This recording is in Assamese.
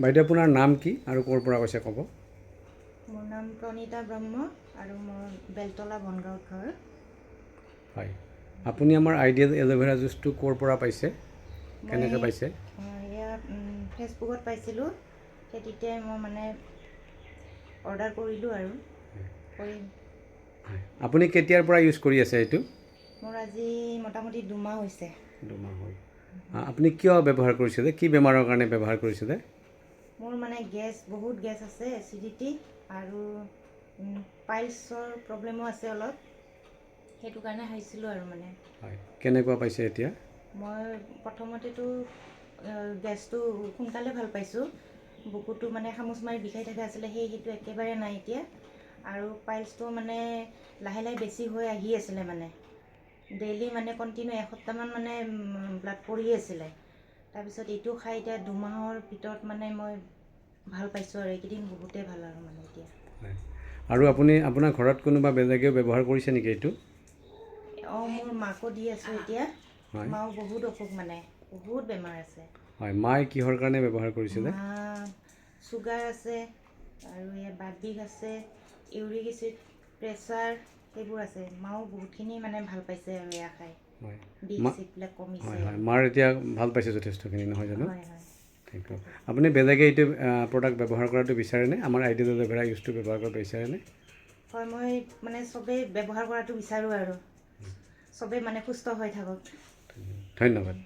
বাইদেউ আপোনাৰ নাম কি আৰু ক'ৰ পৰা কৈছে ক'ব? মোৰ নাম প্ৰণীতা ব্ৰহ্ম আৰু মোৰ বেলতলা বনগাঁৱত ঘৰ। হয়, আপুনি আমাৰ আইডিয়েল এল'ভেৰা জুচটো ক'ৰ পৰা পাইছে, মই কেনেকৈ পাইছে? এয়া ফেচবুকত পাইছিলোঁ, সেই তেতিয়াই মই মানে অৰ্ডাৰ কৰিলোঁ আৰু কৰি হয়, আপুনি কেতিয়াৰ পৰা ইউজ কৰি আছে এইটো? মোৰ আজি মোটামুটি 2 মাহ হৈছে। 2 মাহ হ'ল। আপুনি কিয় ব্যৱহাৰ কৰিছিলে, কি বেমাৰৰ কাৰণে ব্যৱহাৰ কৰিছিলে? মোৰ মানে বহুত গেছ আছে, এচিডিটি আৰু পাইলছৰ প্ৰব্লেমো আছে অলপ, সেইটো কাৰণে খাইছিলোঁ আৰু মানে। হয়, কেনেকুৱা পাইছে এতিয়া? মই প্ৰথমতেতো গেছটো সোনকালে ভাল পাইছোঁ, বুকুটো মানে খামুচ মাৰি বিষাই থকা আছিলে, সেইটো একেবাৰে নাই এতিয়া। আৰু পাইলছটো মানে লাহে লাহে বেছি হৈ আহি আছিলে মানে, ডেইলি মানে কণ্টিনিউ এসপ্তাহমান মানে ব্লাড পৰি আছিলে। তাৰপিছত এইটো খাই এতিয়া 2 মাহৰ ভিতৰত মানে মই ভাল পাইছোঁ আৰু এইকেইদিন বহুতেই ভাল আৰু মানে এতিয়া। হয়, আৰু আপোনাৰ ঘৰত কোনোবা বেলেগেও ব্যৱহাৰ কৰিছে নেকি এইটো? মোৰ মাকো দি আছোঁ এতিয়া। হয়। মাও বহুত অসুখ মানে, বহুত বেমাৰ আছে। হয়, মায়ে কিহৰ কাৰণে ব্যৱহাৰ কৰিছিলে? মা চুগাৰ আছে আৰু বাত বিষ আছে, ইউৰিক এচিড, প্ৰেছাৰ সেইবোৰ আছে। মাও বহুতখিনি মানে ভাল পাইছে আৰু এয়া খাই। হয়, বিষ চিষবিলাক কমিছে হয় হয়, আৰু। মাৰ এতিয়া ভাল পাইছে যথেষ্টখিনি, নহয় জানো? হয় হয়। Thank you. আপুনি বেলেগে এইটো প্ৰডাক্ট ব্যৱহাৰ কৰাটো বিচাৰেনে? আমাৰ আইডিয়েল এল'ভেৰা ইউজটো ব্যৱহাৰ কৰিব বিচাৰেনে? হয়, মই মানে চবেই ব্যৱহাৰ কৰাটো বিচাৰোঁ আৰু চবেই মানে সুস্থ হৈ থাকক। ধন্যবাদ।